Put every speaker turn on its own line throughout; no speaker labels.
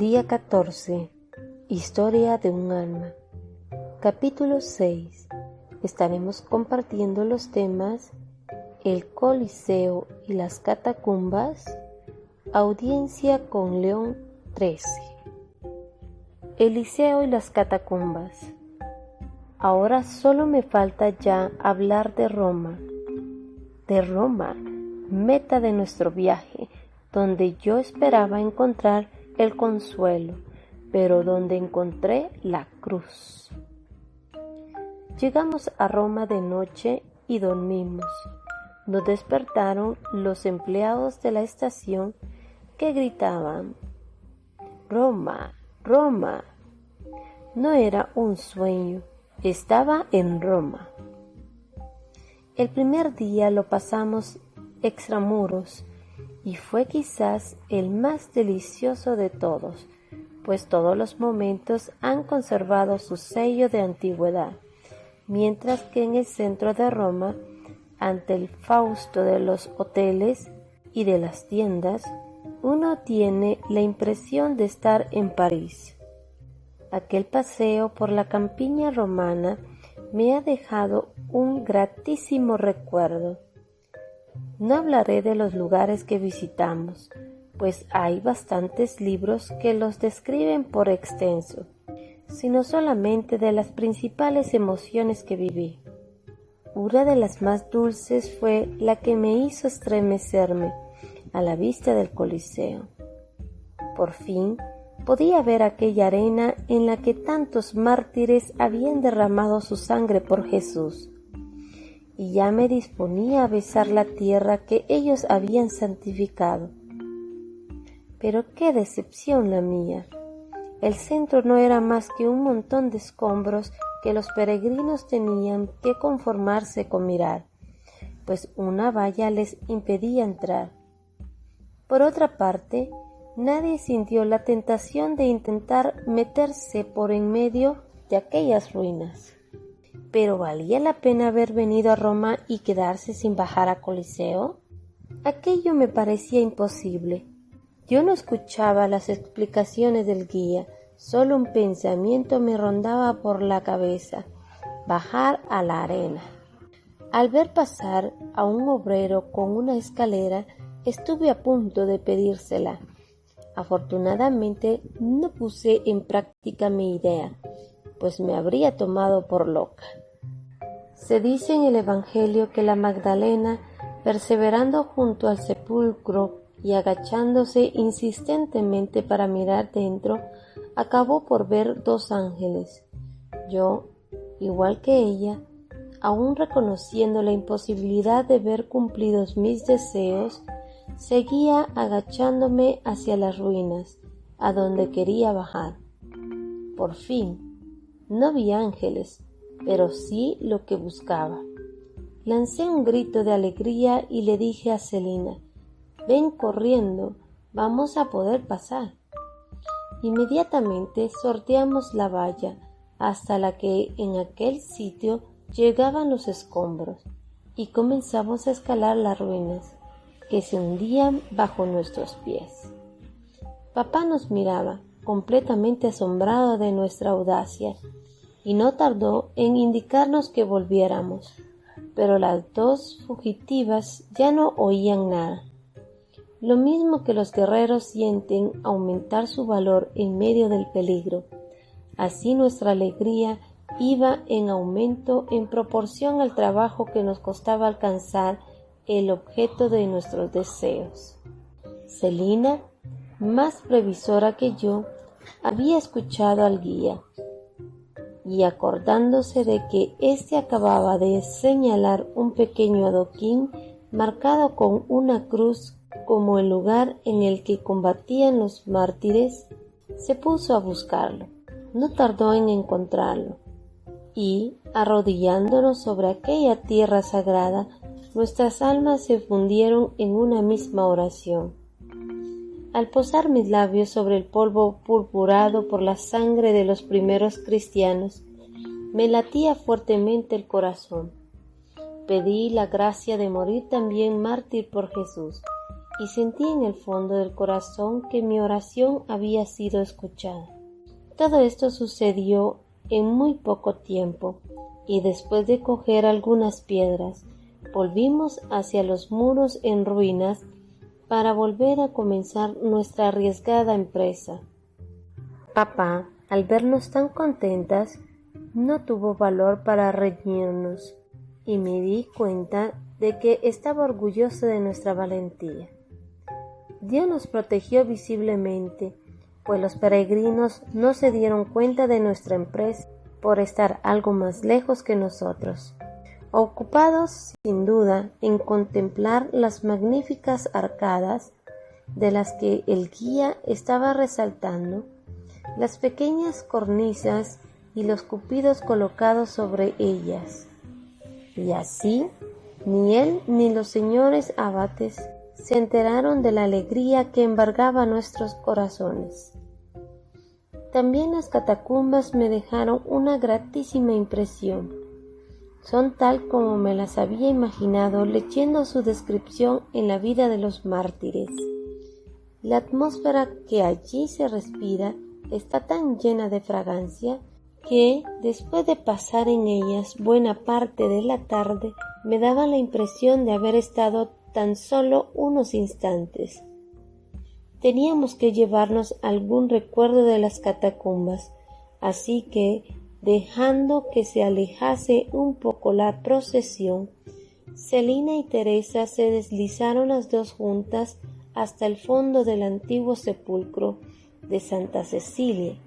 Día 14. Historia de un alma. Capítulo 6. Estaremos compartiendo los temas El Coliseo y las Catacumbas, audiencia con León XIII. El Liceo y las Catacumbas. Ahora solo me falta ya hablar de Roma, meta de nuestro viaje, donde yo esperaba encontrar el consuelo, pero donde encontré la cruz. Llegamos a Roma de noche y dormimos. Nos despertaron los empleados de la estación que gritaban: ¡Roma, Roma! No era un sueño, estaba en Roma. El primer día lo pasamos extramuros y fue quizás el más delicioso de todos, pues todos los momentos han conservado su sello de antigüedad, mientras que en el centro de Roma, ante el fausto de los hoteles y de las tiendas, uno tiene la impresión de estar en París. Aquel paseo por la campiña romana me ha dejado un gratísimo recuerdo. No hablaré de los lugares que visitamos, pues hay bastantes libros que los describen por extenso, sino solamente de las principales emociones que viví. Una de las más dulces fue la que me hizo estremecerme a la vista del Coliseo. Por fin podía ver aquella arena en la que tantos mártires habían derramado su sangre por Jesús, y ya me disponía a besar la tierra que ellos habían santificado. Pero qué decepción la mía. El centro no era más que un montón de escombros que los peregrinos tenían que conformarse con mirar, pues una valla les impedía entrar. Por otra parte, nadie sintió la tentación de intentar meterse por en medio de aquellas ruinas. ¿Pero valía la pena haber venido a Roma y quedarse sin bajar a Coliseo? Aquello me parecía imposible. Yo no escuchaba las explicaciones del guía, solo un pensamiento me rondaba por la cabeza: bajar a la arena. Al ver pasar a un obrero con una escalera, estuve a punto de pedírsela. Afortunadamente no puse en práctica mi idea, pues me habría tomado por loca. Se dice en el Evangelio que la Magdalena, perseverando junto al sepulcro y agachándose insistentemente para mirar dentro, acabó por ver dos ángeles. Yo, igual que ella, aún reconociendo la imposibilidad de ver cumplidos mis deseos, seguía agachándome hacia las ruinas, a donde quería bajar. Por fin, no vi ángeles, pero sí lo que buscaba. Lancé un grito de alegría y le dije a Celina: «Ven corriendo, vamos a poder pasar». Inmediatamente sorteamos la valla hasta la que en aquel sitio llegaban los escombros y comenzamos a escalar las ruinas que se hundían bajo nuestros pies. Papá nos miraba, completamente asombrado de nuestra audacia, y no tardó en indicarnos que volviéramos, pero las dos fugitivas ya no oían nada. Lo mismo que los guerreros sienten aumentar su valor en medio del peligro, así nuestra alegría iba en aumento en proporción al trabajo que nos costaba alcanzar el objeto de nuestros deseos. Celina, más previsora que yo, había escuchado al guía, y acordándose de que éste acababa de señalar un pequeño adoquín marcado con una cruz como el lugar en el que combatían los mártires, se puso a buscarlo. No tardó en encontrarlo, y, arrodillándonos sobre aquella tierra sagrada, nuestras almas se fundieron en una misma oración. Al posar mis labios sobre el polvo purpurado por la sangre de los primeros cristianos, me latía fuertemente el corazón. Pedí la gracia de morir también mártir por Jesús, y sentí en el fondo del corazón que mi oración había sido escuchada. Todo esto sucedió en muy poco tiempo, y después de coger algunas piedras, volvimos hacia los muros en ruinas para volver a comenzar nuestra arriesgada empresa. Papá, al vernos tan contentas, no tuvo valor para reñirnos, y me di cuenta de que estaba orgulloso de nuestra valentía. Dios nos protegió visiblemente, pues los peregrinos no se dieron cuenta de nuestra empresa por estar algo más lejos que nosotros, ocupados sin duda en contemplar las magníficas arcadas de las que el guía estaba resaltando, las pequeñas cornisas y los cupidos colocados sobre ellas. Y así, ni él ni los señores abates se enteraron de la alegría que embargaba nuestros corazones. También las catacumbas me dejaron una gratísima impresión. Son tal como me las había imaginado leyendo su descripción en la vida de los mártires. La atmósfera que allí se respira está tan llena de fragancia que, después de pasar en ellas buena parte de la tarde, me daba la impresión de haber estado tan solo unos instantes. Teníamos que llevarnos algún recuerdo de las catacumbas, así que, dejando que se alejase un poco la procesión, Celina y Teresa se deslizaron las dos juntas hasta el fondo del antiguo sepulcro de Santa Cecilia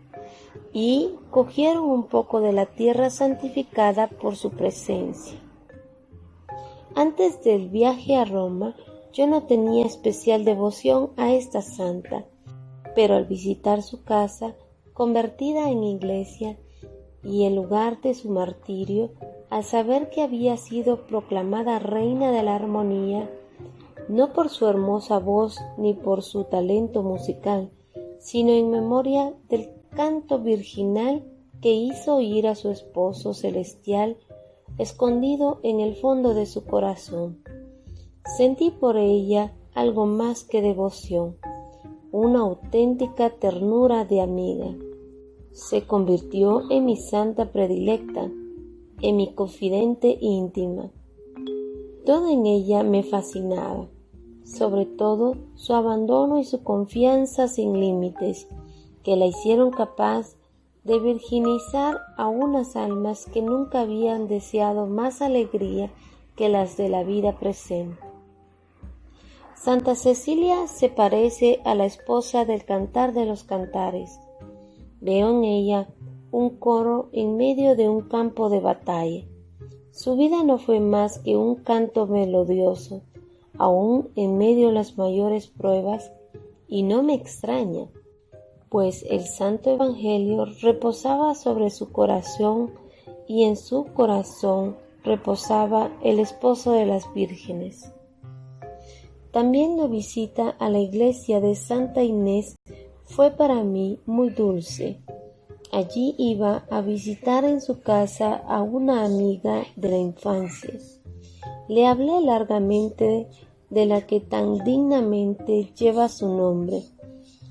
y cogieron un poco de la tierra santificada por su presencia. Antes del viaje a Roma, yo no tenía especial devoción a esta santa, pero al visitar su casa, convertida en iglesia, y el lugar de su martirio, al saber que había sido proclamada reina de la armonía, no por su hermosa voz ni por su talento musical, sino en memoria del canto virginal que hizo oír a su esposo celestial escondido en el fondo de su corazón. Sentí por ella algo más que devoción, una auténtica ternura de amiga. Se convirtió en mi santa predilecta, en mi confidente íntima. Todo en ella me fascinaba, sobre todo su abandono y su confianza sin límites, que la hicieron capaz de virginizar a unas almas que nunca habían deseado más alegría que las de la vida presente. Santa Cecilia se parece a la esposa del Cantar de los Cantares. Veo en ella un coro en medio de un campo de batalla. Su vida no fue más que un canto melodioso, aún en medio de las mayores pruebas, y no me extraña, pues el Santo Evangelio reposaba sobre su corazón y en su corazón reposaba el esposo de las vírgenes. También la visita a la iglesia de Santa Inés fue para mí muy dulce. Allí iba a visitar en su casa a una amiga de la infancia. Le hablé largamente de la que tan dignamente lleva su nombre,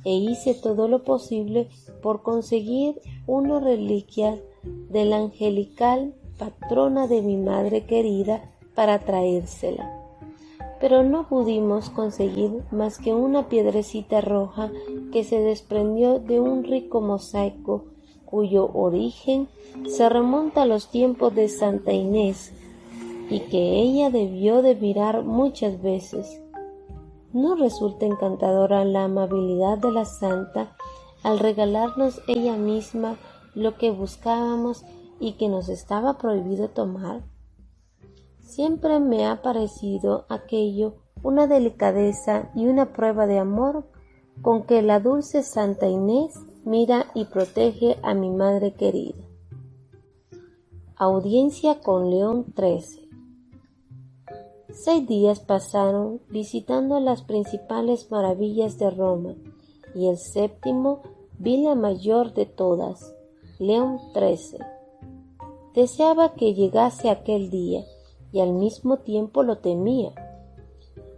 e hice todo lo posible por conseguir una reliquia de la angelical patrona de mi madre querida para traérsela. Pero no pudimos conseguir más que una piedrecita roja que se desprendió de un rico mosaico cuyo origen se remonta a los tiempos de Santa Inés y que ella debió de mirar muchas veces. ¿No resulta encantadora la amabilidad de la santa al regalarnos ella misma lo que buscábamos y que nos estaba prohibido tomar? Siempre me ha parecido aquello una delicadeza y una prueba de amor con que la dulce Santa Inés mira y protege a mi madre querida. Audiencia con León XIII. 6 días pasaron visitando las principales maravillas de Roma, y el 7º vi la mayor de todas, León XIII. Deseaba que llegase aquel día, y al mismo tiempo lo temía.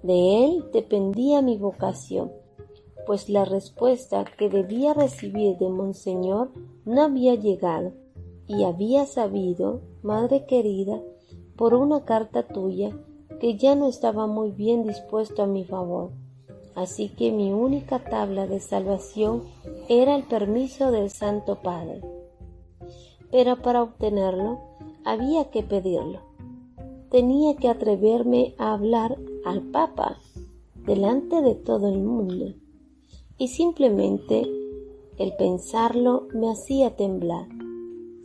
De él dependía mi vocación, pues la respuesta que debía recibir de Monseñor no había llegado, y había sabido, madre querida, por una carta tuya, que ya no estaba muy bien dispuesto a mi favor. Así que mi única tabla de salvación era el permiso del Santo Padre. Pero para obtenerlo, había que pedirlo. Tenía que atreverme a hablar al Papa delante de todo el mundo. Y simplemente el pensarlo me hacía temblar.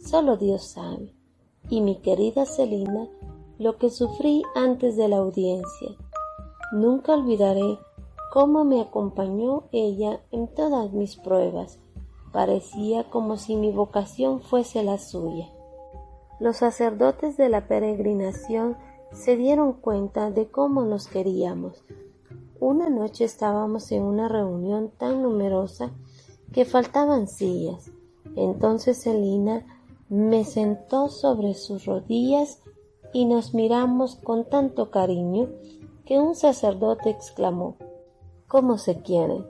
Solo Dios sabe, y mi querida Celina, lo que sufrí antes de la audiencia. Nunca olvidaré cómo me acompañó ella en todas mis pruebas. Parecía como si mi vocación fuese la suya. Los sacerdotes de la peregrinación se dieron cuenta de cómo nos queríamos. Una noche estábamos en una reunión tan numerosa que faltaban sillas. Entonces Celina me sentó sobre sus rodillas y nos miramos con tanto cariño que un sacerdote exclamó: «¿Cómo se quieren?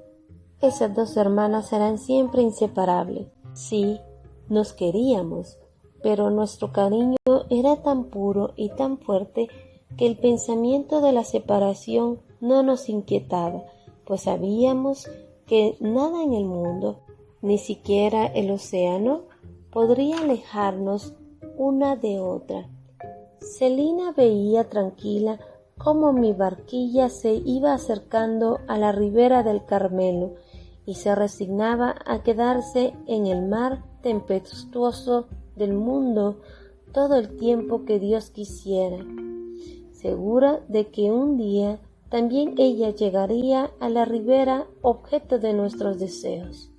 Esas dos hermanas serán siempre inseparables». Sí, nos queríamos, pero nuestro cariño era tan puro y tan fuerte que el pensamiento de la separación no nos inquietaba, pues sabíamos que nada en el mundo, ni siquiera el océano, podría alejarnos una de otra. Celina veía tranquila cómo mi barquilla se iba acercando a la ribera del Carmelo y se resignaba a quedarse en el mar tempestuoso del mundo todo el tiempo que Dios quisiera, segura de que un día también ella llegaría a la ribera objeto de nuestros deseos.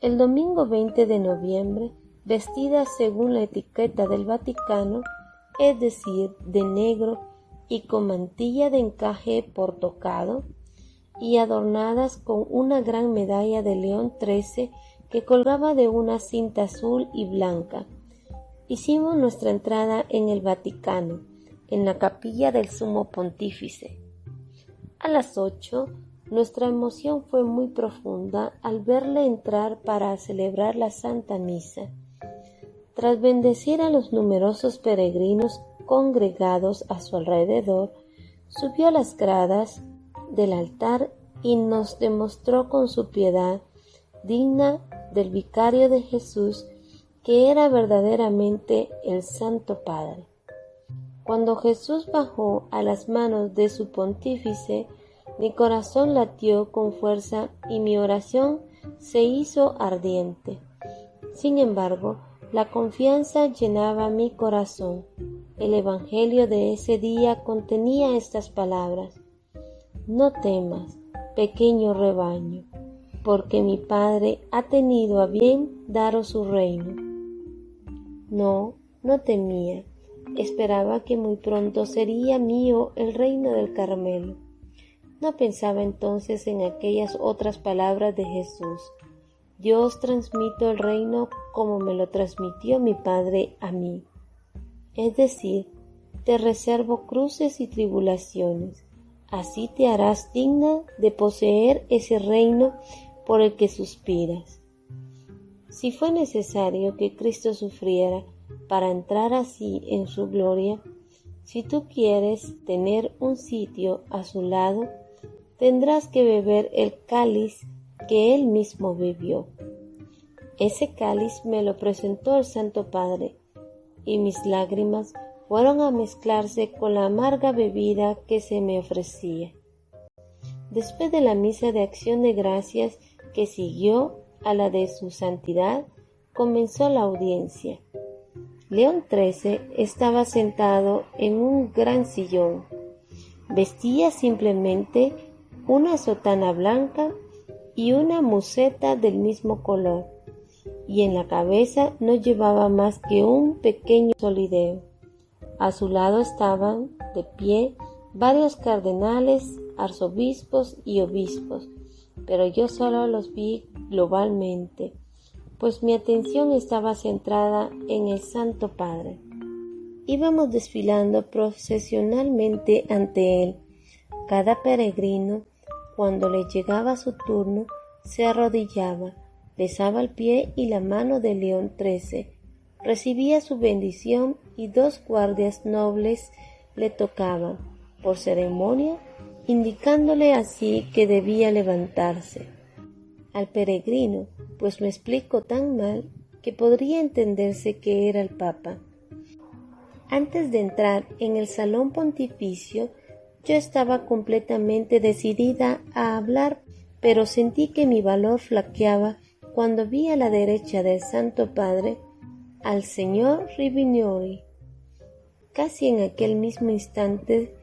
El domingo 20 de noviembre, vestida según la etiqueta del Vaticano, es decir, de negro y con mantilla de encaje por tocado, y adornadas con una gran medalla de León XIII que colgaba de una cinta azul y blanca, hicimos nuestra entrada en el Vaticano, en la capilla del Sumo Pontífice. A las 8, nuestra emoción fue muy profunda al verle entrar para celebrar la Santa Misa. Tras bendecir a los numerosos peregrinos congregados a su alrededor, subió a las gradas del altar y nos demostró con su piedad, digna del vicario de Jesús, que era verdaderamente el Santo Padre. Cuando Jesús bajó a las manos de su pontífice, mi corazón latió con fuerza y mi oración se hizo ardiente. Sin embargo, la confianza llenaba mi corazón. El evangelio de ese día contenía estas palabras: «No temas, pequeño rebaño, porque mi Padre ha tenido a bien daros su reino». No temía. Esperaba que muy pronto sería mío el reino del Carmelo. No pensaba entonces en aquellas otras palabras de Jesús: «Yo os transmito el reino como me lo transmitió mi Padre a mí». Es decir, te reservo cruces y tribulaciones. Así te harás digna de poseer ese reino por el que suspiras. Si fue necesario que Cristo sufriera para entrar así en su gloria, si tú quieres tener un sitio a su lado, tendrás que beber el cáliz que él mismo bebió. Ese cáliz me lo presentó el Santo Padre, y mis lágrimas fueron a mezclarse con la amarga bebida que se me ofrecía. Después de la misa de acción de gracias que siguió a la de su santidad, comenzó la audiencia. León XIII estaba sentado en un gran sillón. Vestía simplemente una sotana blanca y una museta del mismo color, y en la cabeza no llevaba más que un pequeño solideo. A su lado estaban de pie varios cardenales, arzobispos y obispos, pero yo solo los vi globalmente, pues mi atención estaba centrada en el Santo Padre. Íbamos desfilando procesionalmente ante él, Cada peregrino, cuando le llegaba su turno, se arrodillaba, besaba el pie y la mano de León XIII, recibía su bendición y 2 guardias nobles le tocaban, por ceremonia, indicándole así que debía levantarse. Al peregrino, pues me explico tan mal que podría entenderse que era el Papa. Antes de entrar en el salón pontificio, yo estaba completamente decidida a hablar, pero sentí que mi valor flaqueaba cuando vi a la derecha del Santo Padre al señor Rivignoli. Casi en aquel mismo instante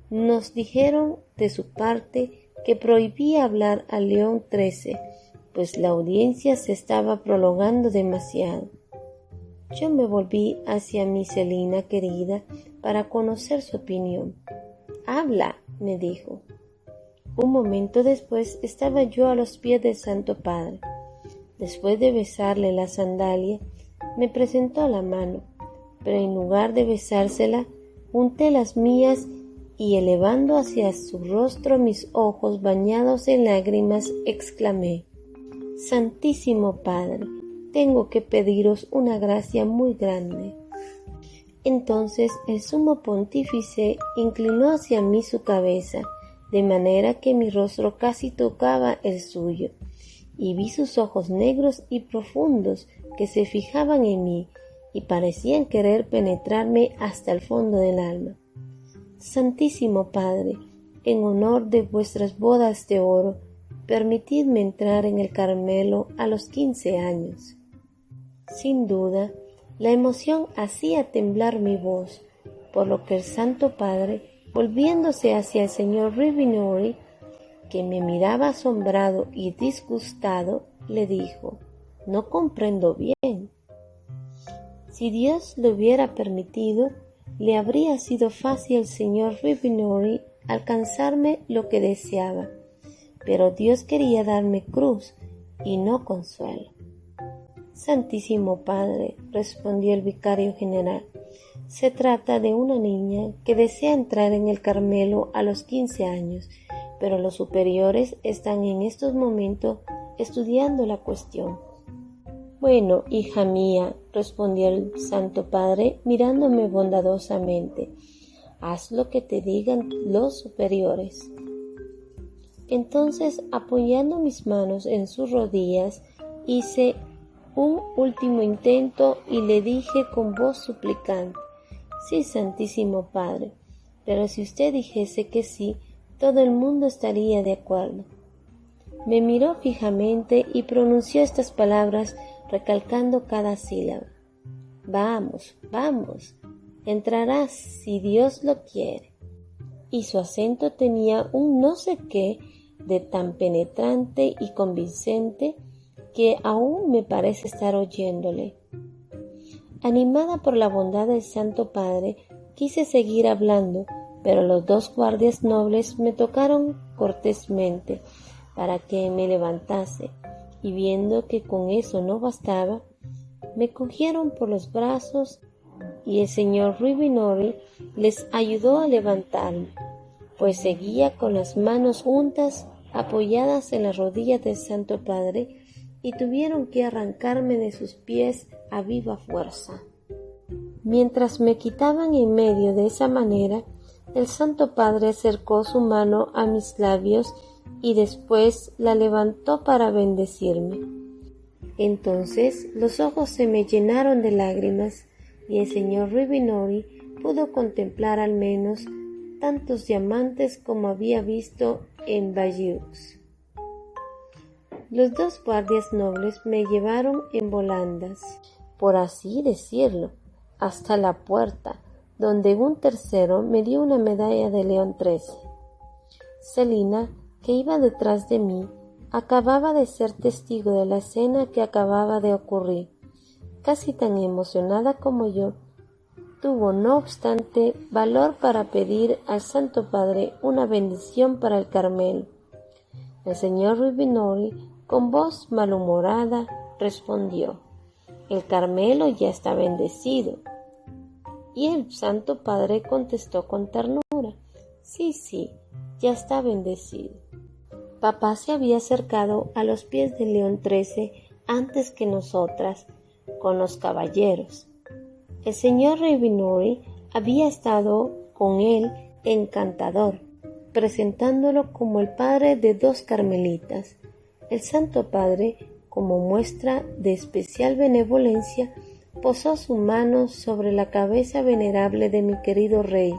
nos dijeron de su parte que prohibía hablar a León XIII, pues la audiencia se estaba prolongando demasiado. Yo me volví hacia mi Celina querida para conocer su opinión. «Habla», me dijo. Un momento después estaba yo a los pies del Santo Padre. Después de besarle la sandalia, me presentó la mano, pero en lugar de besársela, unté las mías y elevando hacia su rostro mis ojos bañados en lágrimas, exclamé: «Santísimo Padre, tengo que pediros una gracia muy grande». Entonces el sumo pontífice inclinó hacia mí su cabeza, de manera que mi rostro casi tocaba el suyo, y vi sus ojos negros y profundos que se fijaban en mí y parecían querer penetrarme hasta el fondo del alma. «Santísimo Padre, en honor de vuestras bodas de oro, permitidme entrar en el Carmelo a los 15 años». Sin duda, la emoción hacía temblar mi voz, por lo que el Santo Padre, volviéndose hacia el señor Rivignoli, que me miraba asombrado y disgustado, le dijo: «No comprendo bien». Si Dios lo hubiera permitido, le habría sido fácil al señor Rivignoli alcanzarme lo que deseaba, pero Dios quería darme cruz y no consuelo. «Santísimo Padre», respondió el vicario general, «se trata de una niña que desea entrar en el Carmelo a los 15 años, pero los superiores están en estos momentos estudiando la cuestión». «Bueno, hija mía», respondió el Santo Padre mirándome bondadosamente, «haz lo que te digan los superiores». Entonces, apoyando mis manos en sus rodillas, hice un último intento y le dije con voz suplicante: «Sí, Santísimo Padre, pero si usted dijese que sí, todo el mundo estaría de acuerdo». Me miró fijamente y pronunció estas palabras recalcando cada sílaba: «Vamos, vamos, entrarás si Dios lo quiere». Y su acento tenía un no sé qué de tan penetrante y convincente que aún me parece estar oyéndole. Animada por la bondad del Santo Padre, quise seguir hablando, pero los 2 guardias nobles me tocaron cortésmente para que me levantase, y viendo que con eso no bastaba, me cogieron por los brazos y el señor Rivignoli les ayudó a levantarme, pues seguía con las manos juntas apoyadas en las rodillas del Santo Padre, y tuvieron que arrancarme de sus pies a viva fuerza. Mientras me quitaban en medio de esa manera, el Santo Padre acercó su mano a mis labios y después la levantó para bendecirme. Entonces los ojos se me llenaron de lágrimas y el señor Rivignoli pudo contemplar al menos tantos diamantes como había visto en Bayeux. Los 2 guardias nobles me llevaron en volandas, por así decirlo, hasta la puerta, donde un tercero me dio una medalla de León XIII. Celina, que iba detrás de mí, acababa de ser testigo de la escena que acababa de ocurrir. Casi tan emocionada como yo, tuvo no obstante valor para pedir al Santo Padre una bendición para el Carmelo. El señor Rivignoli, con voz malhumorada, respondió: «El Carmelo ya está bendecido». Y el Santo Padre contestó con ternura: «Sí, ya está bendecido. Papá se había acercado a los pies de León XIII antes que nosotras, con los caballeros. El señor Ravenori había estado con él encantador, presentándolo como el padre de 2 carmelitas. El Santo Padre, como muestra de especial benevolencia, posó su mano sobre la cabeza venerable de mi querido rey,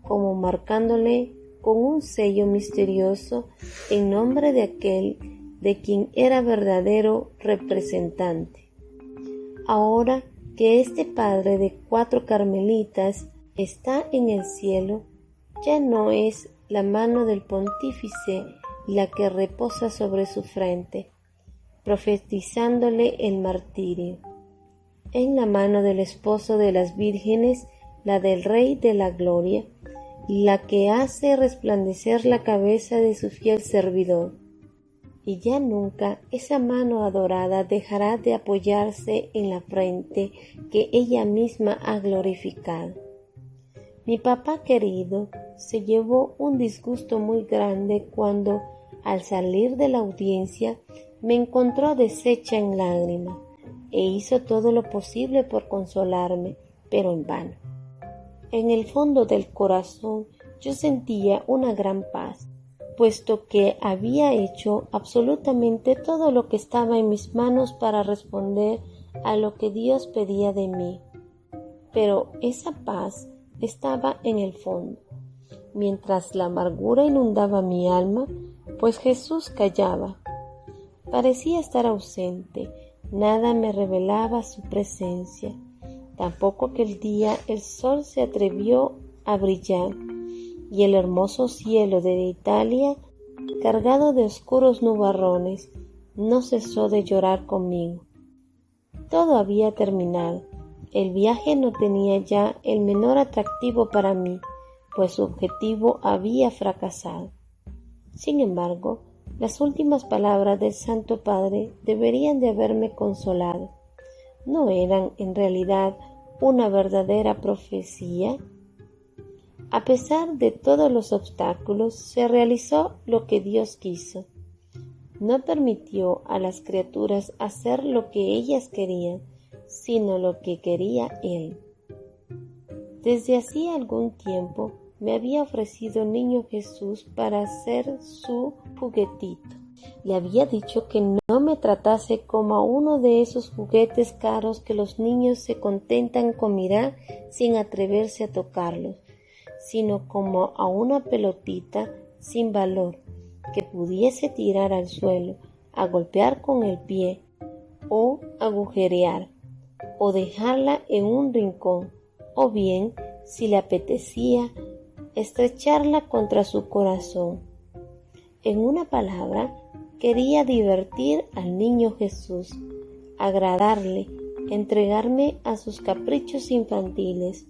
como marcándole con un sello misterioso en nombre de aquel de quien era verdadero representante. Ahora que este padre de 4 carmelitas está en el cielo, ya no es la mano del pontífice la que reposa sobre su frente, profetizándole el martirio. En la mano del esposo de las vírgenes, la del Rey de la Gloria, la que hace resplandecer la cabeza de su fiel servidor. Y ya nunca esa mano adorada dejará de apoyarse en la frente que ella misma ha glorificado. Mi papá querido se llevó un disgusto muy grande cuando, al salir de la audiencia, me encontró deshecha en lágrimas, e hizo todo lo posible por consolarme, pero en vano. En el fondo del corazón yo sentía una gran paz, puesto que había hecho absolutamente todo lo que estaba en mis manos para responder a lo que Dios pedía de mí. Pero esa paz estaba en el fondo, mientras la amargura inundaba mi alma, pues Jesús callaba. Parecía estar ausente, nada me revelaba su presencia. Tampoco aquel día el sol se atrevió a brillar, y el hermoso cielo de Italia, cargado de oscuros nubarrones, no cesó de llorar conmigo. Todo había terminado. El viaje no tenía ya el menor atractivo para mí, pues su objetivo había fracasado. Sin embargo, las últimas palabras del Santo Padre deberían de haberme consolado. ¿No eran en realidad una verdadera profecía? A pesar de todos los obstáculos, se realizó lo que Dios quiso. No permitió a las criaturas hacer lo que ellas querían, sino lo que quería Él. Desde hacía algún tiempo me había ofrecido Niño Jesús para ser su juguetito. Le había dicho que no me tratase como a uno de esos juguetes caros que los niños se contentan con mirar sin atreverse a tocarlos, sino como a una pelotita sin valor que pudiese tirar al suelo, a golpear con el pie, o agujerear, o dejarla en un rincón, o bien, si le apetecía, estrecharla contra su corazón. En una palabra, quería divertir al Niño Jesús, agradarle, entregarme a sus caprichos infantiles,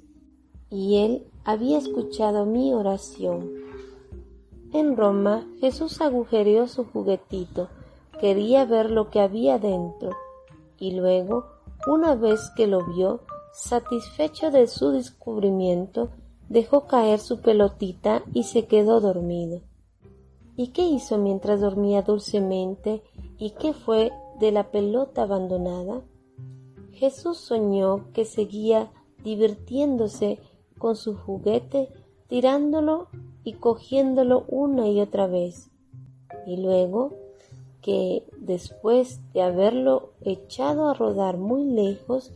y Él había escuchado mi oración. En Roma, Jesús agujereó su juguetito, quería ver lo que había dentro, y luego, una vez que lo vio, satisfecho de su descubrimiento, dejó caer su pelotita y se quedó dormido. ¿Y qué hizo mientras dormía dulcemente? ¿Y qué fue de la pelota abandonada? Jesús soñó que seguía divirtiéndose con su juguete, tirándolo y cogiéndolo una y otra vez, y luego que, después de haberlo echado a rodar muy lejos,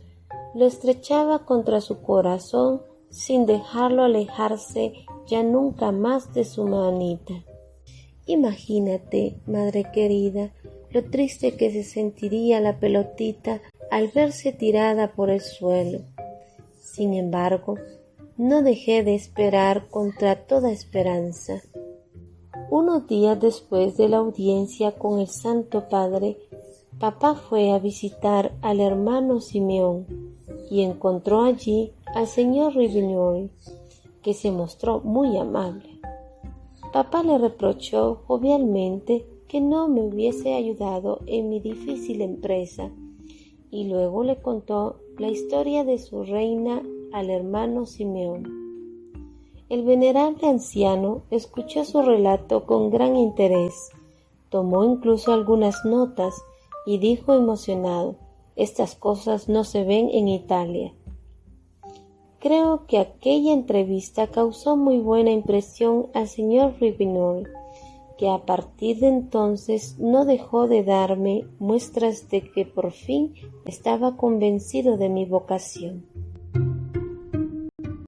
lo estrechaba contra su corazón sin dejarlo alejarse ya nunca más de su manita. Imagínate, madre querida, lo triste que se sentiría la pelotita al verse tirada por el suelo. Sin embargo, no dejé de esperar contra toda esperanza. Unos días después de la audiencia con el Santo Padre, papá fue a visitar al hermano Simeón y encontró allí al señor Ravenori, que se mostró muy amable. Papá le reprochó jovialmente que no me hubiese ayudado en mi difícil empresa, y luego le contó la historia de su reina al hermano Simeón. El venerable anciano escuchó su relato con gran interés, tomó incluso algunas notas y dijo emocionado: «Estas cosas no se ven en Italia». Creo que aquella entrevista causó muy buena impresión al señor Ravenel, que a partir de entonces no dejó de darme muestras de que por fin estaba convencido de mi vocación.